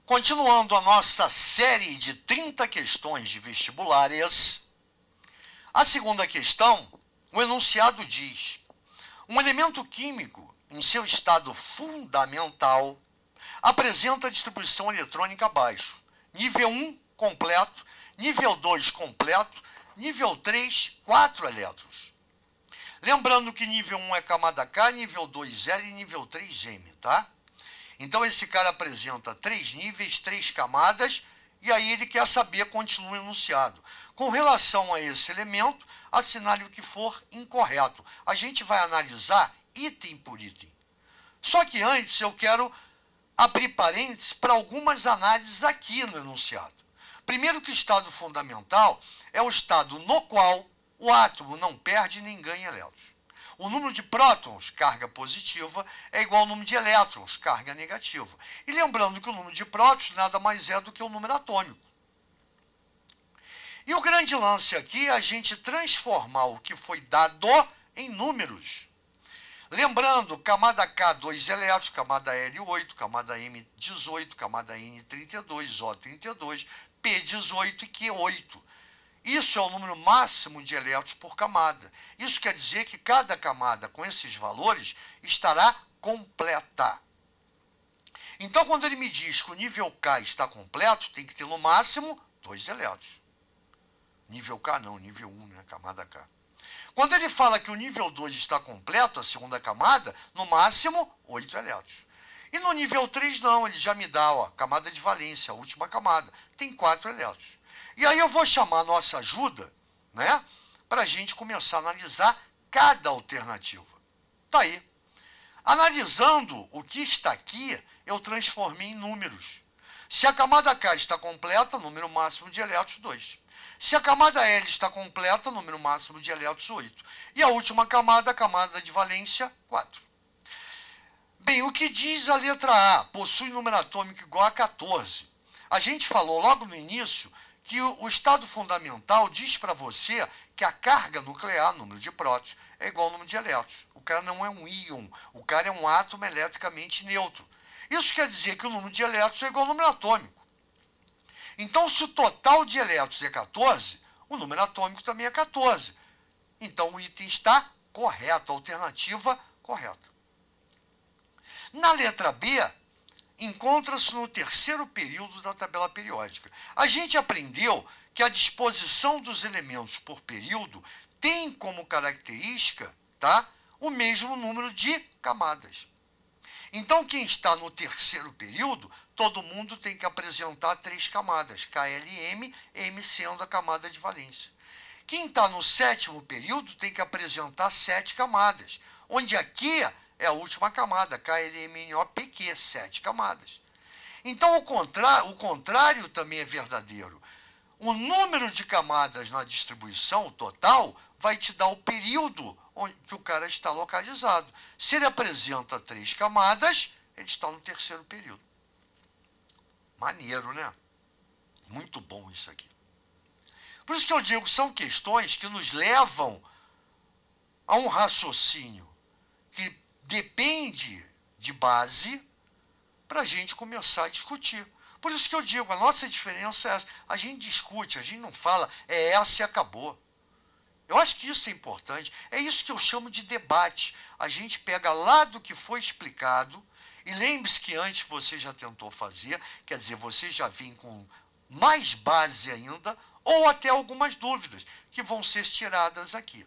Continuando a nossa série de 30 questões de vestibulares, a segunda questão, o enunciado diz: um elemento químico, em seu estado fundamental, apresenta distribuição eletrônica abaixo. Nível 1, completo. Nível 2, completo. Nível 3, 4 elétrons. Lembrando que nível 1 é camada K, nível 2 L e nível 3 M, tá? Então esse cara apresenta 3 níveis, 3 camadas, e aí ele quer saber, continua o enunciado. Com relação a esse elemento, assinale o que for incorreto. A gente vai analisar item por item. Só que antes eu quero abrir parênteses para algumas análises aqui no enunciado. Primeiro que o estado fundamental é o estado no qual o átomo não perde nem ganha elétrons. O número de prótons, carga positiva, é igual ao número de elétrons, carga negativa. E lembrando que o número de prótons nada mais é do que o número atômico. E o grande lance aqui é a gente transformar o que foi dado em números. Lembrando, camada K, 2 elétrons, camada L, 8, camada M, 18, camada N, 32, O, 32, P, 18 e Q, 8. Isso é o número máximo de elétrons por camada. Isso quer dizer que cada camada com esses valores estará completa. Então, quando ele me diz que o nível K está completo, tem que ter no máximo 2 elétrons. Nível K não, nível 1, né? Camada K. Quando ele fala que o nível 2 está completo, a segunda camada, no máximo 8 elétrons. E no nível 3 não, ele já me dá, ó, camada de valência, a última camada, tem 4 elétrons. E aí eu vou chamar a nossa ajuda, né, para a gente começar a analisar cada alternativa. Tá aí. Analisando o que está aqui, eu transformei em números. Se a camada K está completa, número máximo de elétrons, 2. Se a camada L está completa, número máximo de elétrons, 8. E a última camada, a camada de valência, 4. Bem, o que diz a letra A? Possui número atômico igual a 14. A gente falou logo no início que o estado fundamental diz para você que a carga nuclear, número de prótons, é igual ao número de elétrons. O cara não é um íon, o cara é um átomo eletricamente neutro. Isso quer dizer que o número de elétrons é igual ao número atômico. Então, se o total de elétrons é 14, o número atômico também é 14. Então, o item está correto, a alternativa correta. Na letra B, encontra-se no terceiro período da tabela periódica. A gente aprendeu que a disposição dos elementos por período tem como característica, tá, o mesmo número de camadas. Então, quem está no terceiro período, todo mundo tem que apresentar 3 camadas, KLM, M sendo a camada de valência. Quem está no sétimo período tem que apresentar 7 camadas, onde aqui é a última camada, KLMNOPQ, 7 camadas. Então, o contrário também é verdadeiro. O número de camadas na distribuição total vai te dar o período onde que o cara está localizado. Se ele apresenta 3 camadas, ele está no terceiro período. Maneiro, né? Muito bom isso aqui. Por isso que eu digo, são questões que nos levam a um raciocínio que depende de base para a gente começar a discutir. Por isso que eu digo, a nossa diferença é essa. A gente discute, a gente não fala, é essa e acabou. Eu acho que isso é importante. É isso que eu chamo de debate. A gente pega lá do que foi explicado, e lembre-se que antes você já tentou fazer, quer dizer, você já vem com mais base ainda, ou até algumas dúvidas que vão ser tiradas aqui.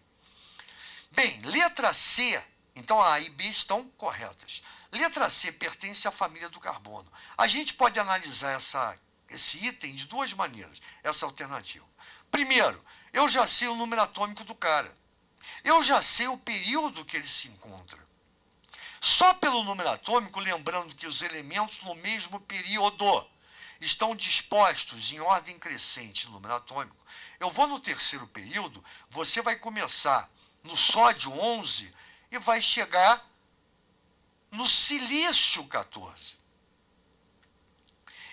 Bem, letra C, então a e B estão corretas. Letra C pertence à família do carbono. A gente pode analisar esse item de duas maneiras, essa alternativa. Primeiro, eu já sei o número atômico do cara. Eu já sei o período que ele se encontra. Só pelo número atômico, lembrando que os elementos no mesmo período estão dispostos em ordem crescente no número atômico. Eu vou no terceiro período, você vai começar no sódio 11 e vai chegar no silício 14.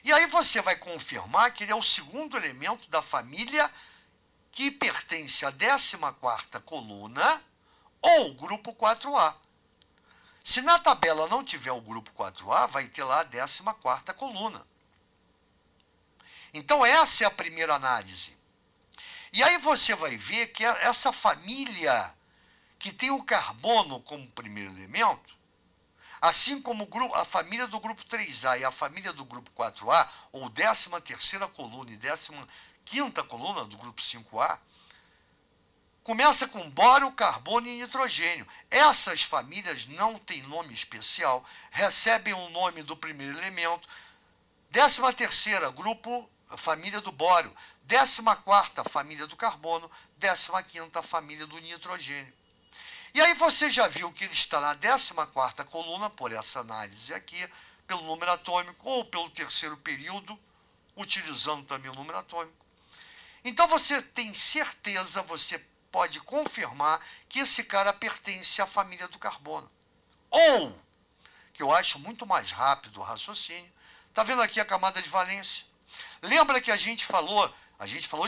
E aí você vai confirmar que ele é o segundo elemento da família que pertence à 14ª coluna ou grupo 4A. Se na tabela não tiver o grupo 4A, vai ter lá a 14ª coluna. Então, essa é a primeira análise. E aí você vai ver que essa família que tem o carbono como primeiro elemento, assim como a família do grupo 3A e a família do grupo 4A, ou 13ª coluna e 15ª coluna do grupo 5A, começa com bório, carbono e nitrogênio. Essas famílias não têm nome especial, recebem o nome do primeiro elemento. 13ª, grupo, família do bório. 14ª, família do carbono. 15ª, família do nitrogênio. E aí você já viu que ele está na 14ª coluna, por essa análise aqui, pelo número atômico, ou pelo terceiro período, utilizando também o número atômico. Então você tem certeza, você pode confirmar que esse cara pertence à família do carbono. Ou, que eu acho muito mais rápido o raciocínio, está vendo aqui a camada de valência? Lembra que a gente falou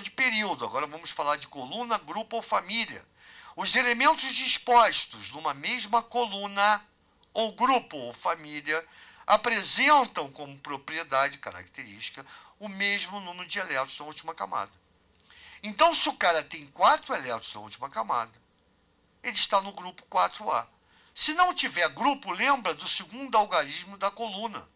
de período, agora vamos falar de coluna, grupo ou família. Os elementos dispostos numa mesma coluna, ou grupo ou família, apresentam como propriedade característica o mesmo número de elétrons na última camada. Então, se o cara tem 4 elétrons na última camada, ele está no grupo 4A. Se não tiver grupo, lembra do segundo algarismo da coluna.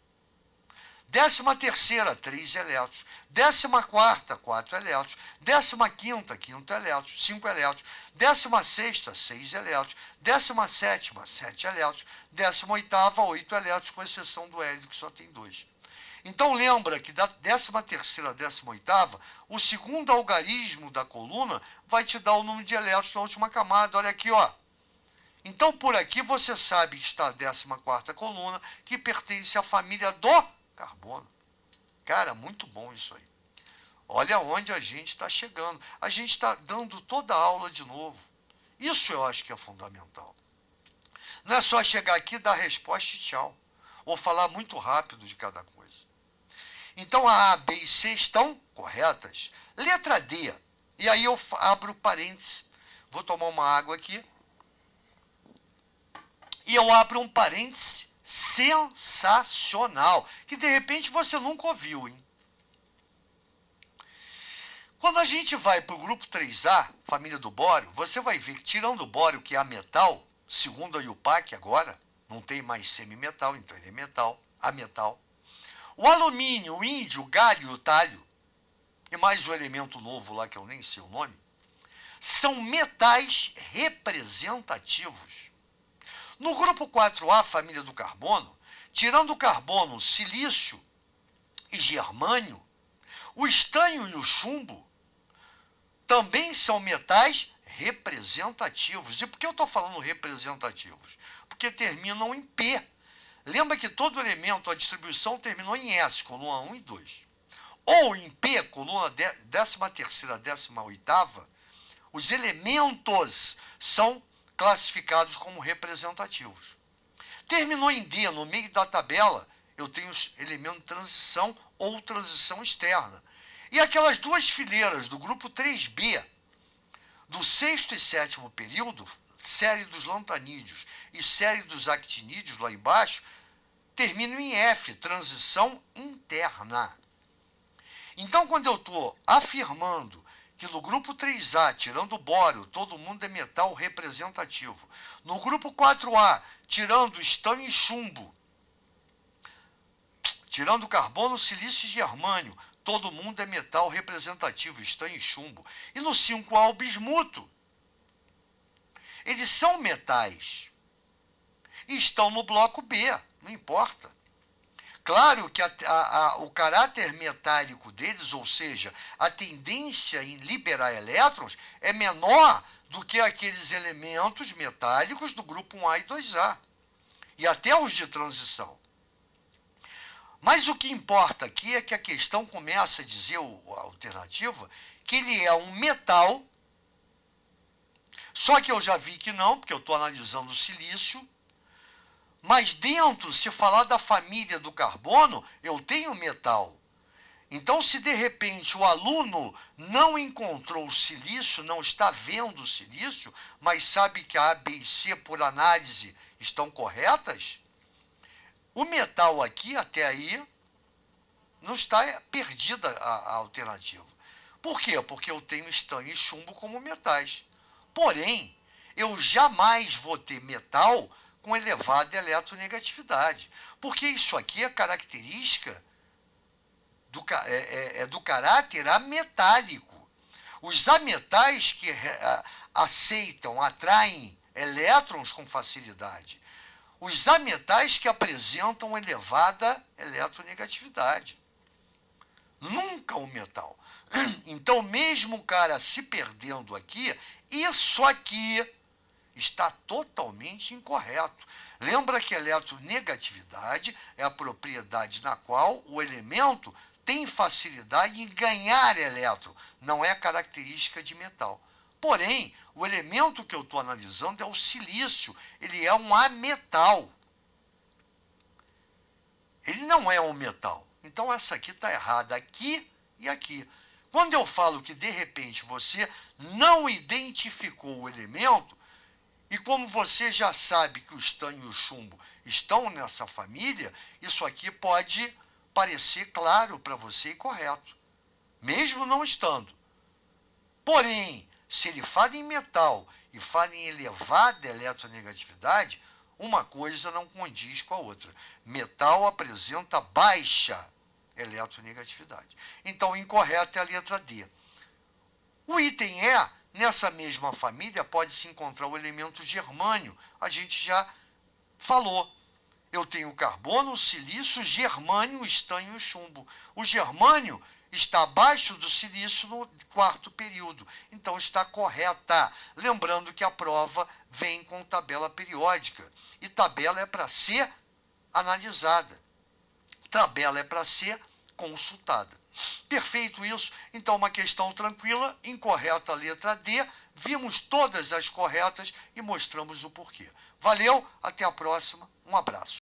13ª, 3 elétrons. 14ª, 4 elétrons. 15ª, 5 elétrons, 5 elétrons. 16ª, 6 elétrons. 17ª, 7 elétrons. 18ª, 8 elétrons, com exceção do hélio, que só tem 2. Então, lembra que da 13ª a 18ª, o segundo algarismo da coluna vai te dar o número de elétrons na última camada. Olha aqui, ó. Então, por aqui, você sabe que está a 14ª coluna, que pertence à família do carbono. Cara, muito bom isso aí. Olha onde a gente está chegando. A gente está dando toda a aula de novo. Isso eu acho que é fundamental. Não é só chegar aqui, dar resposta e tchau. Ou falar muito rápido de cada coisa. Então, a A, B e C estão corretas. Letra D. E aí eu abro parênteses. Vou tomar uma água aqui. E eu abro um parênteses sensacional, que de repente você nunca ouviu, hein? Quando a gente vai para o grupo 3A, família do bório, você vai ver que tirando o bório, que é a metal, segundo a IUPAC agora, não tem mais semimetal, então ele é metal, a metal. O alumínio, o índio, o galho e o talho, e mais um elemento novo lá que eu nem sei o nome, são metais representativos. No grupo 4A, família do carbono, tirando o carbono, silício e germânio, o estanho e o chumbo também são metais representativos. E por que eu estou falando representativos? Porque terminam em P. Lembra que todo elemento, a distribuição terminou em S, coluna 1 e 2. Ou em P, coluna 13ª, 18ª, os elementos são classificados como representativos. Terminou em D, no meio da tabela, eu tenho os elementos de transição ou transição externa. E aquelas duas fileiras do grupo 3B, do 6º e 7º período, série dos lantanídeos e série dos actinídeos lá embaixo, terminam em F, transição interna. Então, quando eu estou afirmando que no grupo 3A, tirando o bório, todo mundo é metal representativo. No grupo 4A, tirando estanho e chumbo, tirando carbono, silício e germânio, todo mundo é metal representativo, estanho e chumbo. E no 5A, o bismuto. Eles são metais. E estão no bloco B, não importa. Claro que o caráter metálico deles, ou seja, a tendência em liberar elétrons, é menor do que aqueles elementos metálicos do grupo 1A e 2A. E até os de transição. Mas o que importa aqui é que a questão começa a dizer, a alternativa, que ele é um metal, só que eu já vi que não, porque eu estou analisando o silício. Mas dentro, se falar da família do carbono, eu tenho metal. Então, se de repente o aluno não encontrou o silício, não está vendo o silício, mas sabe que a A, B e C, por análise, estão corretas, o metal aqui, até aí, Não está perdida a alternativa. Por quê? Porque eu tenho estanho e chumbo como metais. Porém, eu jamais vou ter metal com elevada eletronegatividade. Porque isso aqui é característica do caráter ametálico. Os ametais que aceitam, atraem elétrons com facilidade. Os ametais que apresentam elevada eletronegatividade. Nunca o metal. Então, mesmo o cara se perdendo aqui, isso aqui está totalmente incorreto. Lembra que a eletronegatividade é a propriedade na qual o elemento tem facilidade em ganhar elétron, não é característica de metal. Porém, o elemento que eu estou analisando é o silício, ele é um ametal. Ele não é um metal. Então, essa aqui está errada aqui e aqui. Quando eu falo que, de repente, você não identificou o elemento, e como você já sabe que o estanho e o chumbo estão nessa família, isso aqui pode parecer claro para você e correto, mesmo não estando. Porém, se ele fala em metal e fala em elevada eletronegatividade, uma coisa não condiz com a outra. Metal apresenta baixa eletronegatividade. Então, incorreto é a letra D. O item E, nessa mesma família, pode-se encontrar o elemento germânio. A gente já falou. Eu tenho carbono, silício, germânio, estanho e chumbo. O germânio está abaixo do silício no quarto período. Então, está correta. Lembrando que a prova vem com tabela periódica. E tabela é para ser analisada. Tabela é para ser consultada. Perfeito isso? Então, uma questão tranquila, incorreta a letra D. Vimos todas as corretas e mostramos o porquê. Valeu, até a próxima. Um abraço.